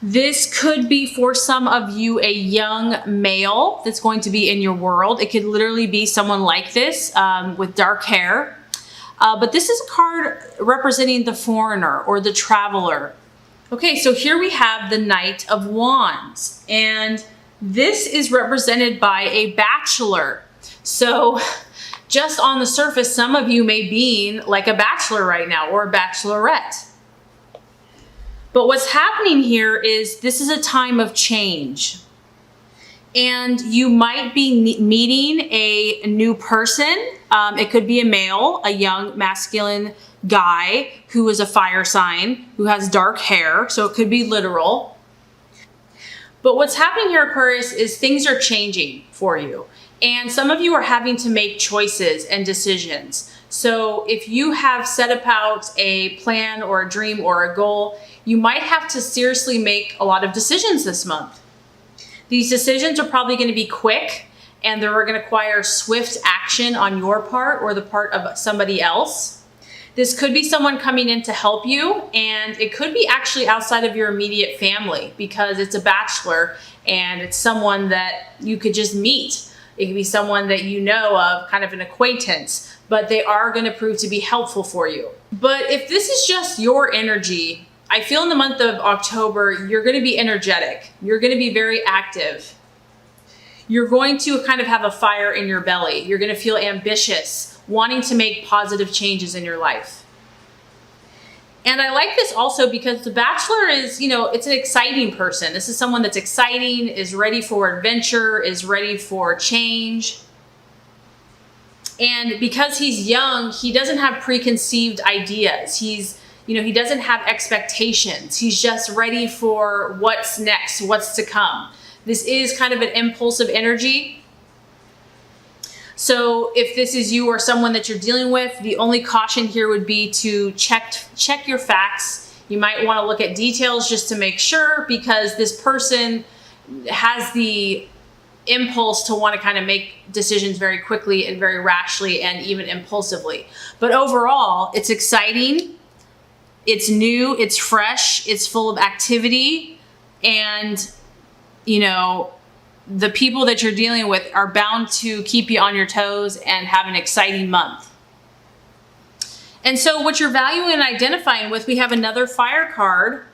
This could be for some of you a young male that's going to be in your world. It could literally be someone like this with dark hair. But this is a card representing the foreigner or the traveler. Okay, so here we have the Knight of Wands, and this is represented by a bachelor. So just on the surface, some of you may be like a bachelor right now or a bachelorette. But what's happening here is this is a time of change. And you might be meeting a new person. It could be a male, a young masculine guy who is a fire sign, who has dark hair. So it could be literal. But what's happening here, Aquarius, is things are changing for you. And some of you are having to make choices and decisions. So if you have set about a plan or a dream or a goal, you might have to seriously make a lot of decisions this month. These decisions are probably going to be quick, and they're going to require swift action on your part or the part of somebody else. This could be someone coming in to help you, and it could be actually outside of your immediate family because it's a bachelor and it's someone that you could just meet. It could be someone that you know of, kind of an acquaintance, but they are going to prove to be helpful for you. But if this is just your energy, I feel in the month of October, you're going to be energetic. You're going to be very active. You're going to kind of have a fire in your belly. You're going to feel ambitious, wanting to make positive changes in your life. And I like this also because the bachelor is, it's an exciting person. This is someone that's exciting, is ready for adventure, is ready for change. And because he's young, he doesn't have preconceived ideas. He doesn't have expectations. He's just ready for what's next, what's to come. This is kind of an impulsive energy. So if this is you or someone that you're dealing with, the only caution here would be to check your facts. You might want to look at details just to make sure, because this person has the impulse to want to kind of make decisions very quickly and very rashly and even impulsively. But overall, it's exciting. It's new, it's fresh, it's full of activity, and the people that you're dealing with are bound to keep you on your toes and have an exciting month. And so what you're valuing and identifying with, we have another fire card,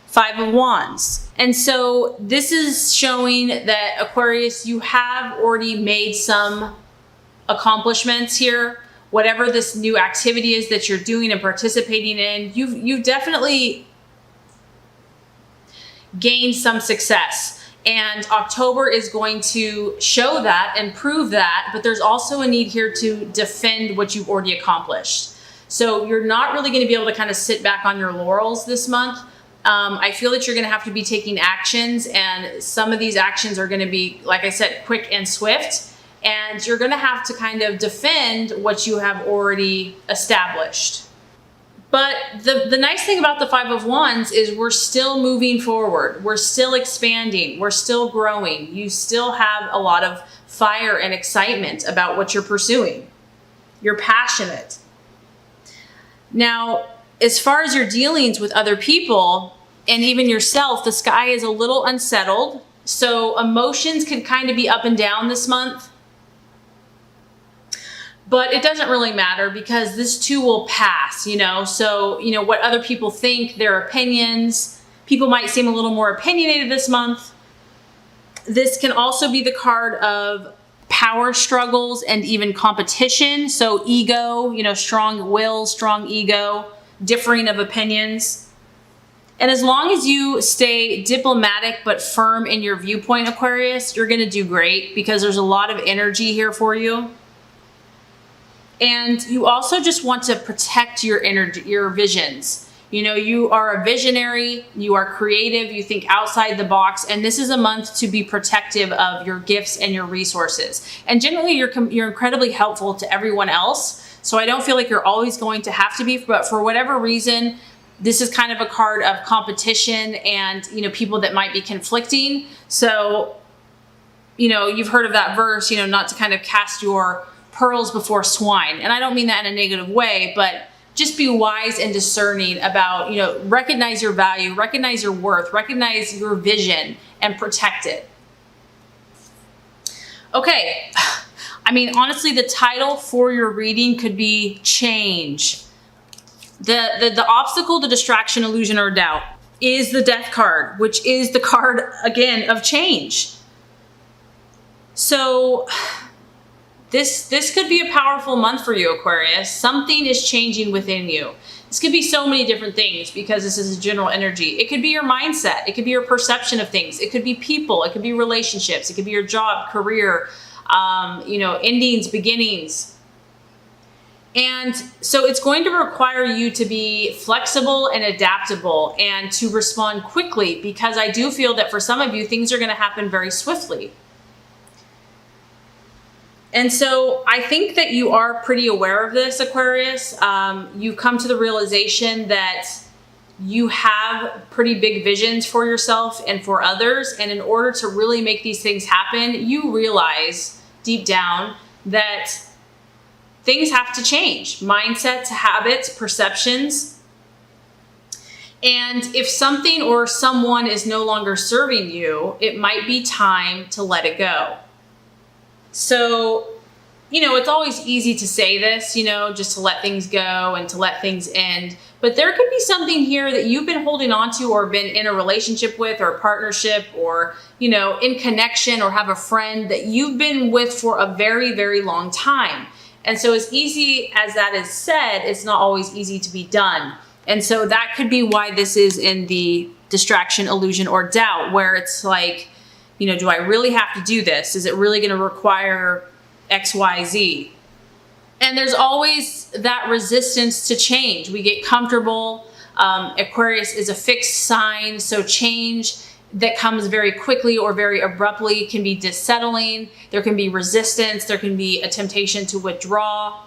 Five of Wands. And so this is showing that, Aquarius, you have already made some accomplishments here. Whatever this new activity is that you're doing and participating in, you've definitely gained some success. And October is going to show that and prove that, but there's also a need here to defend what you've already accomplished. So you're not really going to be able to kind of sit back on your laurels this month. I feel that you're going to have to be taking actions, and some of these actions are going to be, like I said, quick and swift. And you're going to have to kind of defend what you have already established. But the nice thing about the Five of Wands is we're still moving forward. We're still expanding. We're still growing. You still have a lot of fire and excitement about what you're pursuing. You're passionate. Now, as far as your dealings with other people and even yourself, the sky is a little unsettled. So emotions can kind of be up and down this month. But it doesn't really matter because this too will pass, So, what other people think, their opinions. People might seem a little more opinionated this month. This can also be the card of power struggles and even competition. So ego, strong will, strong ego, differing of opinions. And as long as you stay diplomatic but firm in your viewpoint, Aquarius, you're going to do great because there's a lot of energy here for you. And you also just want to protect your energy, your visions. You are a visionary, you are creative, you think outside the box, and this is a month to be protective of your gifts and your resources. And generally, you're incredibly helpful to everyone else. So I don't feel like you're always going to have to be, but for whatever reason, this is kind of a card of competition and, people that might be conflicting. So, you've heard of that verse, not to kind of cast your pearls before swine. And I don't mean that in a negative way, but just be wise and discerning about, recognize your value, recognize your worth, recognize your vision, and protect it. Okay. I mean, honestly, the title for your reading could be change. The obstacle, the distraction, illusion, or doubt is the Death card, which is the card, again, of change. So this could be a powerful month for you, Aquarius. Something is changing within you. This could be so many different things because this is a general energy. It could be your mindset. It could be your perception of things. It could be people. It could be relationships. It could be your job, career, endings, beginnings. And so it's going to require you to be flexible and adaptable and to respond quickly, because I do feel that for some of you, things are going to happen very swiftly. And so I think that you are pretty aware of this, Aquarius. You've come to the realization that you have pretty big visions for yourself and for others. And in order to really make these things happen, you realize deep down that things have to change. Mindsets, habits, perceptions. And if something or someone is no longer serving you, it might be time to let it go. So, it's always easy to say this, just to let things go and to let things end. But there could be something here that you've been holding on to or been in a relationship with or a partnership or, in connection or have a friend that you've been with for a very, very long time. And so as easy as that is said, it's not always easy to be done. And so that could be why this is in the distraction, illusion, or doubt, where it's like, do I really have to do this? Is it really going to require X, Y, Z? And there's always that resistance to change. We get comfortable. Aquarius is a fixed sign, so change that comes very quickly or very abruptly can be dissettling. There can be resistance. There can be a temptation to withdraw.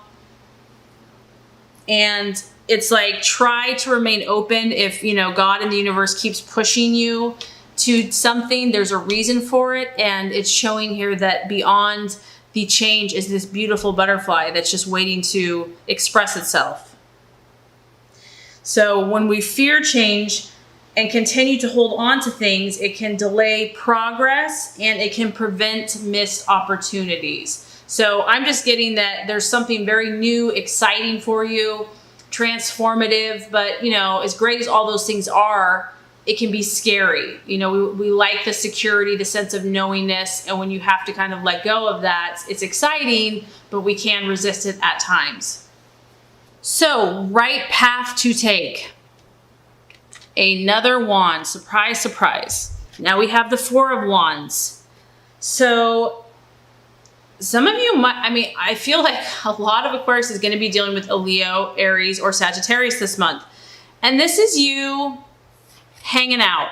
And it's like, try to remain open. If, God and the universe keeps pushing you to something, there's a reason for it. And it's showing here that beyond the change is this beautiful butterfly that's just waiting to express itself. So when we fear change and continue to hold on to things, it can delay progress and it can prevent missed opportunities. So I'm just getting that there's something very new, exciting for you, transformative, but as great as all those things are, it can be scary. We like the security, the sense of knowingness. And when you have to kind of let go of that, it's exciting, but we can resist it at times. So, right path to take. Another wand. Surprise, surprise. Now we have the Four of Wands. So some of you might, I feel like a lot of Aquarius is going to be dealing with a Leo, Aries, or Sagittarius this month. And this is you hanging out.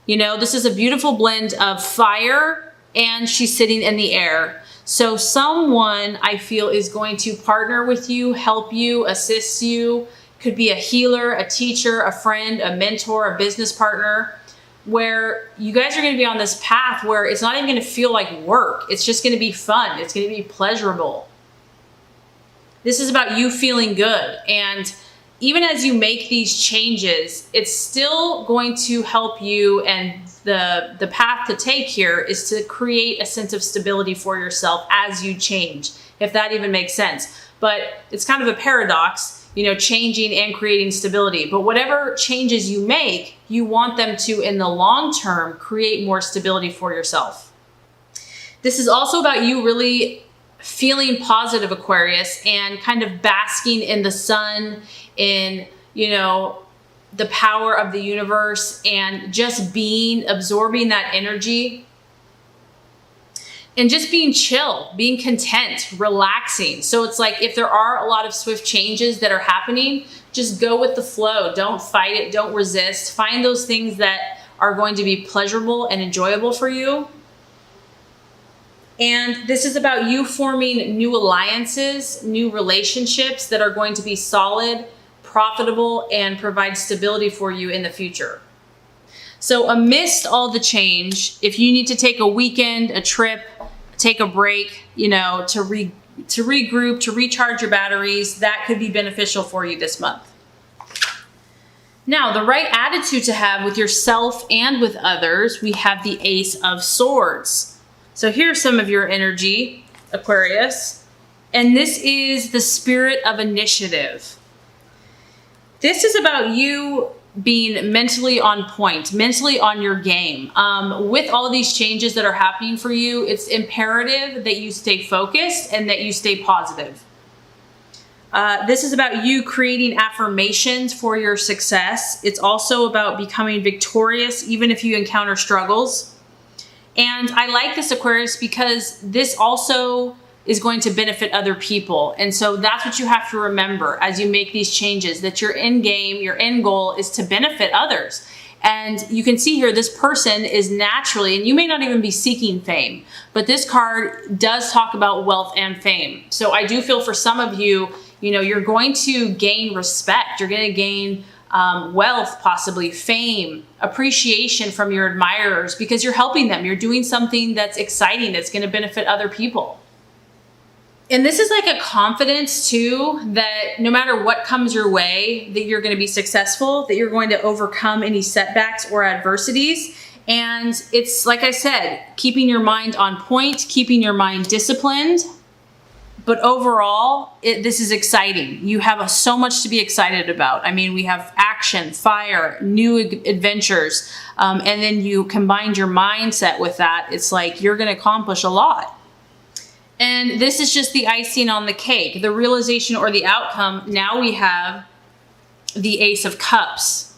This is a beautiful blend of fire and she's sitting in the air. So someone, I feel, is going to partner with you, help you, assist you. Could be a healer, a teacher, a friend, a mentor, a business partner, where you guys are going to be on this path where it's not even going to feel like work. It's just going to be fun. It's going to be pleasurable. This is about you feeling good. And even as you make these changes, it's still going to help you. And the path to take here is to create a sense of stability for yourself as you change, if that even makes sense. But it's kind of a paradox, changing and creating stability. But whatever changes you make, you want them to, in the long term, create more stability for yourself. This is also about you really feeling positive, Aquarius, and kind of basking in the sun, in, the power of the universe, and just absorbing that energy. And just being chill, being content, relaxing. So it's like, if there are a lot of swift changes that are happening, just go with the flow. Don't fight it. Don't resist. Find those things that are going to be pleasurable and enjoyable for you. And this is about you forming new alliances, new relationships that are going to be solid, profitable, and provide stability for you in the future. So amidst all the change, if you need to take a weekend, a trip, take a break, to to regroup, to recharge your batteries. That could be beneficial for you this month. Now, the right attitude to have with yourself and with others, we have the Ace of Swords. So here's some of your energy, Aquarius. And this is the spirit of initiative. This is about you being mentally on point, mentally on your game. With all of these changes that are happening for you, it's imperative that you stay focused and that you stay positive. This is about you creating affirmations for your success. It's also about becoming victorious, even if you encounter struggles. And I like this, Aquarius, because this also is going to benefit other people. And so that's what you have to remember as you make these changes, that your end game, your end goal is to benefit others. And you can see here, this person is naturally, and you may not even be seeking fame, but this card does talk about wealth and fame. So I do feel for some of you, you're going to gain respect. You're going to gain wealth, possibly fame, appreciation from your admirers because you're helping them. You're doing something that's exciting, that's going to benefit other people. And this is like a confidence too, that no matter what comes your way, that you're going to be successful, that you're going to overcome any setbacks or adversities. And it's, like I said, keeping your mind on point, keeping your mind disciplined. But overall, this is exciting. You have so much to be excited about. I mean, we have action, fire, new adventures. And then you combine your mindset with that. It's like you're going to accomplish a lot. And this is just the icing on the cake, the realization or the outcome. Now we have the Ace of Cups.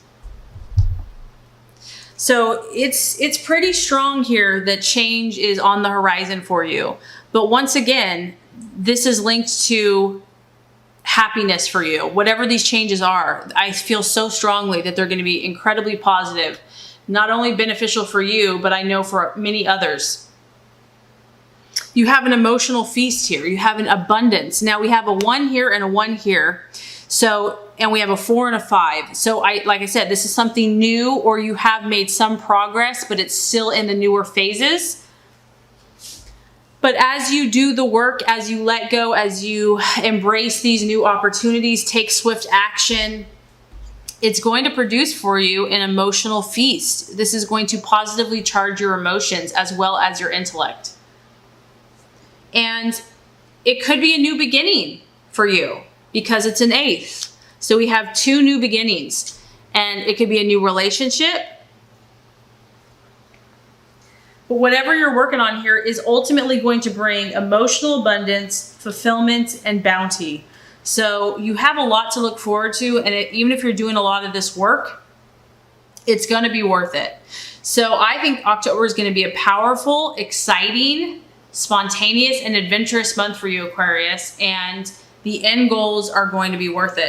So it's pretty strong here that change is on the horizon for you. But once again, this is linked to happiness for you. Whatever these changes are, I feel so strongly that they're going to be incredibly positive, not only beneficial for you, but I know for many others. You have an emotional feast here. You have an abundance. Now we have a 1 here and a 1 here. So, and we have a 4 and a 5. So like I said, this is something new, or you have made some progress, but it's still in the newer phases. But as you do the work, as you let go, as you embrace these new opportunities, take swift action, it's going to produce for you an emotional feast. This is going to positively charge your emotions as well as your intellect. And it could be a new beginning for you because it's an 8th. So we have 2 new beginnings, and it could be a new relationship. But whatever you're working on here is ultimately going to bring emotional abundance, fulfillment, and bounty. So you have a lot to look forward to. And even if you're doing a lot of this work, it's going to be worth it. So I think October is going to be a powerful, exciting, spontaneous, and adventurous month for you, Aquarius. And the end goals are going to be worth it.